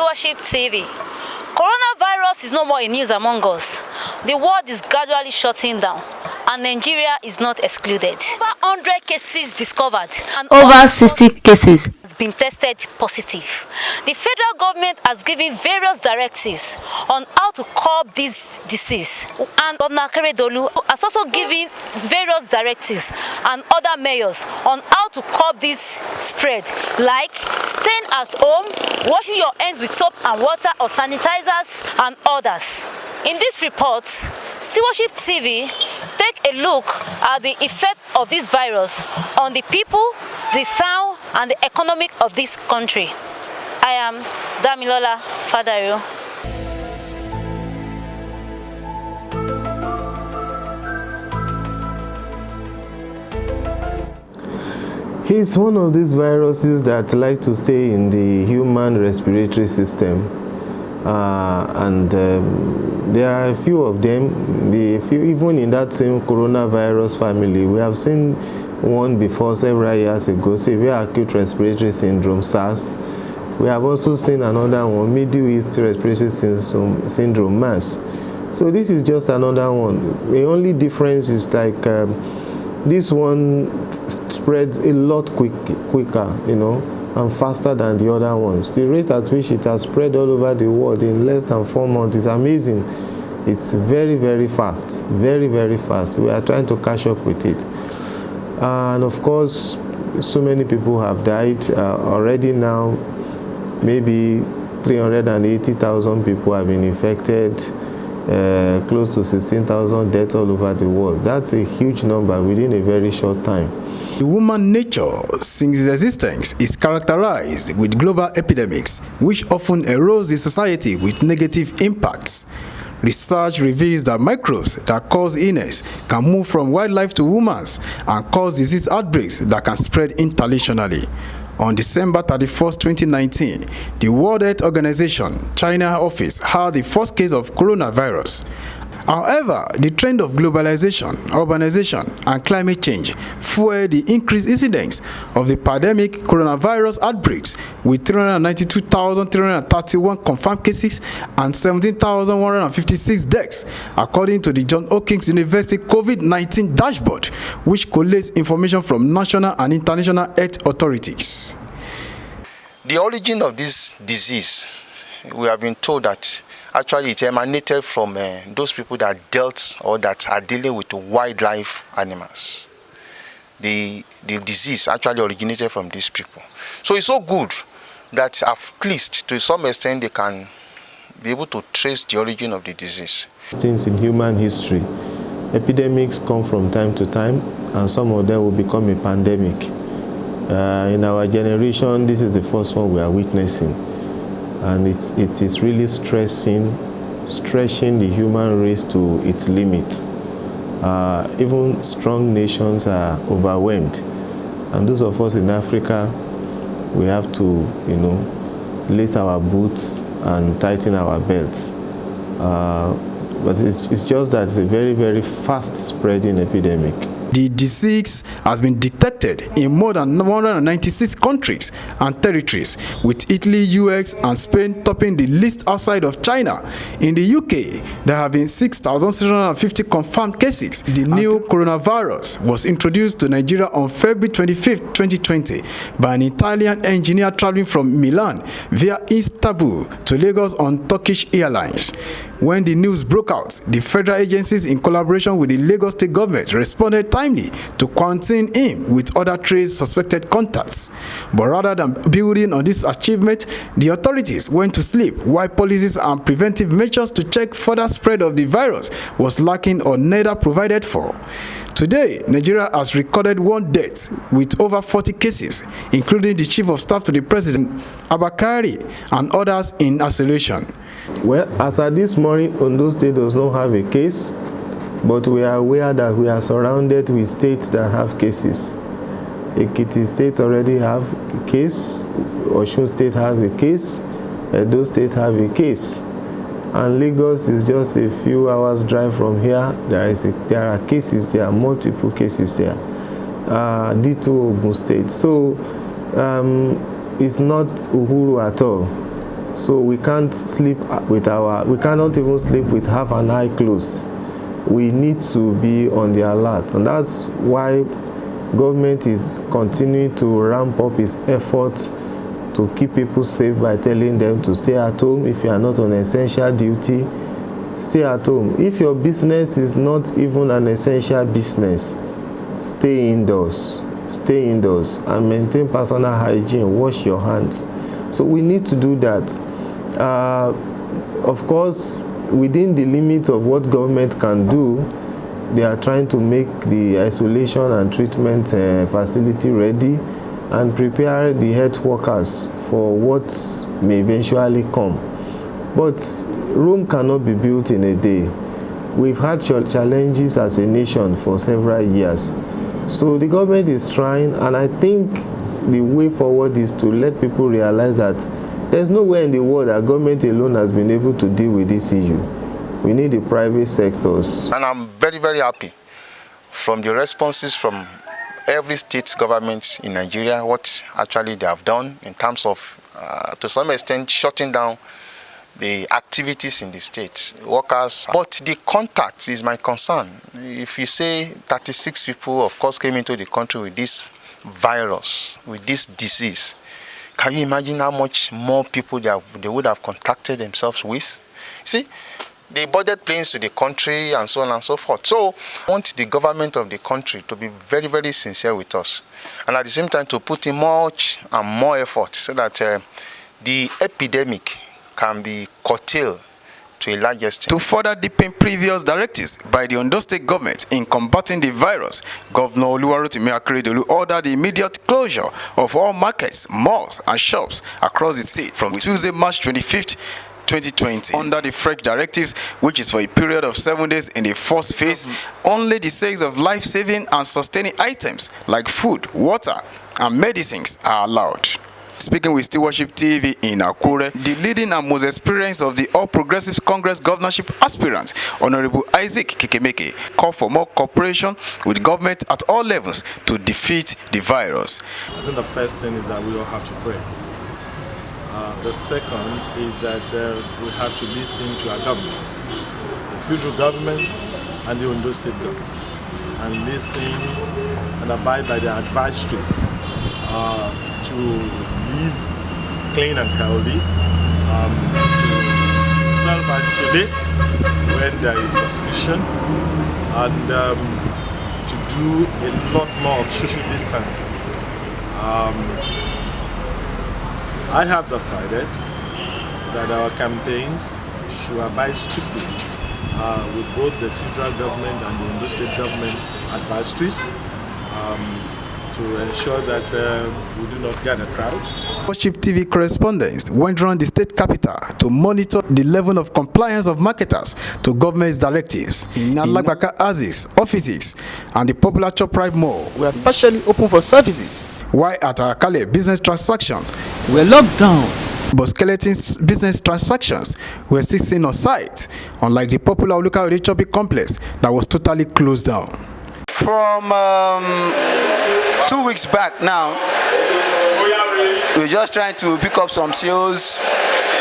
Stewardship TV. Coronavirus is no more in news among us. The world is gradually shutting down, and Nigeria is not excluded. Over 100 cases discovered, and over 60 cases has been tested positive. The federal government has given various directives on how to curb this disease, and Governor Akure the Ondo has also given various directives and other mayors on how to curb this spread, like staying at home, washing your hands with soap and water or sanitizers, and others. In this report, Stewardship TV take a look at the effect of this virus on the people, the town, and the economic of this country. I am Damilola Fadayo. It's one of these viruses that like to stay in the human respiratory system. There are a few of them. Even in that same coronavirus family, we have seen one before several years ago, severe acute respiratory syndrome, SARS. We have also seen another one, Middle East respiratory syndrome, MERS. So this is just another one. The only difference is like this one spreads a lot quicker, you know, and faster than the other ones. The rate at which it has spread all over the world in less than 4 months is amazing. It's very, very fast, very, very fast. We are trying to catch up with it. And of course, so many people have died already now. Maybe 380,000 people have been infected, close to 16,000 deaths all over the world. That's a huge number within a very short time. Human nature, since its existence, is characterized with global epidemics, which often erodes the society with negative impacts. Research reveals that microbes that cause illness can move from wildlife to humans and cause disease outbreaks that can spread internationally. On December 31st, 2019, the World Health Organization China office had the first case of coronavirus. However, the trend of globalization, urbanization, and climate change fueled the increased incidence of the pandemic coronavirus outbreaks, with 392,331 confirmed cases and 17,156 deaths, according to the Johns Hopkins University COVID-19 dashboard, which collates information from national and international health authorities. The origin of this disease, we have been told that actually it emanated from those people that dealt or that are dealing with wildlife animals. The disease actually originated from these people. So it's so good that at least to some extent they can be able to trace the origin of the disease. Since in human history, epidemics come from time to time, and some of them will become a pandemic. In our generation, this is the first one we are witnessing. And it is really stretching the human race to its limits. Even strong nations are overwhelmed. And those of us in Africa, we have to, you know, lace our boots and tighten our belts. But it's just that it's a very, very fast spreading epidemic. The disease has been detected in more than 196 countries and territories, with Italy, US, and Spain topping the list outside of China. In the UK, there have been 6,650 confirmed cases. The new coronavirus was introduced to Nigeria on February 25, 2020 by an Italian engineer traveling from Milan via Istanbul to Lagos on Turkish Airlines. When the news broke out, the federal agencies, in collaboration with the Lagos state government, responded timely to quarantine him with other trace suspected contacts. But rather than building on this achievement, the authorities went to sleep while policies and preventive measures to check further spread of the virus was lacking or neither provided for. Today, Nigeria has recorded one death with over 40 cases, including the chief of staff to the president, Akure, and others in isolation. Well, as at this morning, Ondo State does not have a case, but we are aware that we are surrounded with states that have cases. Ekiti State already have a case, Osun State has a case, Edo State have a case. And Lagos is just a few hours drive from here. There are cases there, multiple cases there. D2 Ogun State. So it's not Uhuru at all. So we can't sleep with we cannot even sleep with half an eye closed. We need to be on the alert, and that's why government is continuing to ramp up its efforts to keep people safe by telling them to stay at home. If you are not on essential duty, stay at home. If your business is not even an essential business, stay indoors and maintain personal hygiene. Wash your hands. So we need to do that. Of course, within the limits of what government can do, they are trying to make the isolation and treatment facility ready and prepare the health workers for what may eventually come. But Rome cannot be built in a day. We've had challenges as a nation for several years. So the government is trying, and I think the way forward is to let people realize that there's nowhere in the world that government alone has been able to deal with this issue. We need the private sectors. And I'm very, very happy from the responses from every state government in Nigeria, what actually they have done in terms of, to some extent, shutting down the activities in the state, workers. But the contact is my concern. If you say 36 people, of course, came into the country with this virus, with this disease, can you imagine how much more people they would have contacted themselves with? See, they boarded planes to the country and so on and so forth. So I want the government of the country to be very, very sincere with us, and at the same time to put in much and more effort so that the epidemic can be curtailed to a large extent. To further deepen previous directives by the Ondo State government in combating the virus, Governor Akure the Ondo ordered the immediate closure of all markets, malls and shops across the state from Tuesday, March 25th, 2020. Under the fresh directives, which is for a period of 7 days in the first phase, only the sales of life-saving and sustaining items like food, water, and medicines are allowed. Speaking with Stewardship TV in Akure, the leading and most experienced of the All Progressives Congress governorship aspirants, Honorable Isaac Kekemeke, called for more cooperation with government at all levels to defeat the virus. I think the first thing is that we all have to pray. The second is that we have to listen to our governments, the federal government and the Ondo State government, and listen and abide by their advisories to live clean and healthy, to self-isolate when there is suspicion, and to do a lot more of social distancing. I have decided that our campaigns should abide strictly with both the federal government and the Ondo State government advisories to ensure that we do not gather crowds. Stewardship TV correspondents went around the state capital to monitor the level of compliance of marketers to government's directives. In Alagbaka Aziz offices and the popular Chopride Mall were partially open for services, while at Arakale business transactions were locked down. But skeleton business transactions were still seen on site, unlike the popular Oluka Shopping complex that was totally closed down. From 2 weeks back now, we're just trying to pick up some sales,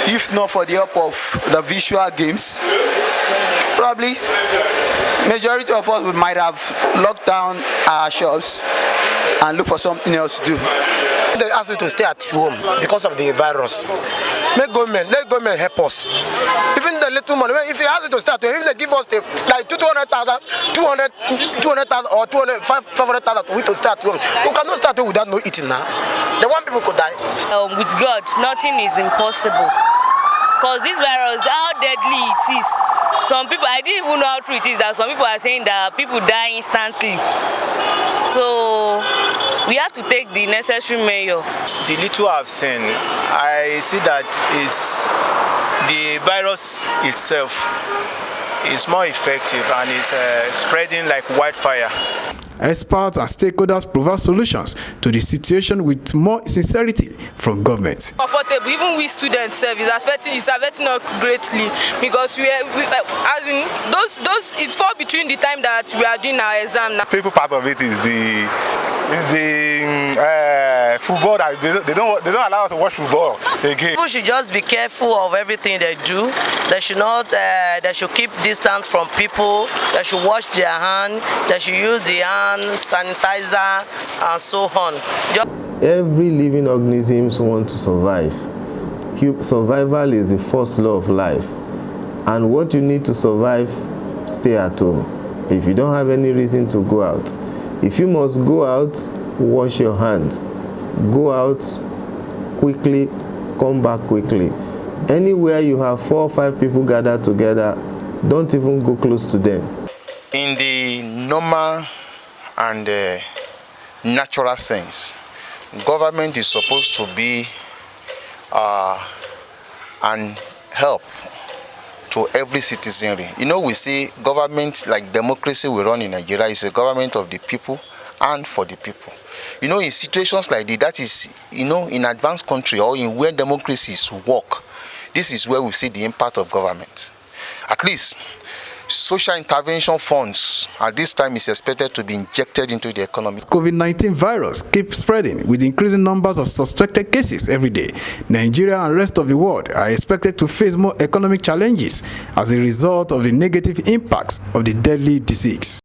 if not for the help of the visual games. Probably majority of us might have locked down our shops and look for something else to do. They ask you to stay at home because of the virus. Let government help us. Even the little money, if they ask you to start, if they give us like 200,000 or 500,000 we to start home, we cannot start home without no eating now. The one people could die. With God, nothing is impossible. Because this virus, how deadly it is. Some people, I didn't even know how true it is, that some people are saying that people die instantly. So we have to take the necessary measure. The little I've seen, I see that the virus itself is more effective and is spreading like wildfire. experts and stakeholders provide solutions to the situation with more sincerity from government. Comfortable, even we students is affecting us greatly because as in those it's fall between the time that we are doing our exam now. Painful part of it is the football that they don't allow us to watch football again. People should just be careful of everything they do. They should not. They should keep distance from people. They should wash their hands. They should use the hand sanitizer and so on. Every living organism wants to survive. Survival is the first law of life. And what you need to survive, stay at home. If you don't have any reason to go out. If you must go out, wash your hands. Go out quickly, come back quickly. Anywhere you have 4 or 5 people gathered together, don't even go close to them. In the normal and natural sense, government is supposed to be and help to every citizenry. You know, we say government, like democracy we run in Nigeria, is a government of the people and for the people. You know, in situations like this, that is, you know, in advanced country or in where democracies work, this is where we see the impact of government. At least, social intervention funds at this time is expected to be injected into the economy. COVID-19 virus keeps spreading with increasing numbers of suspected cases every day. Nigeria and the rest of the world are expected to face more economic challenges as a result of the negative impacts of the deadly disease.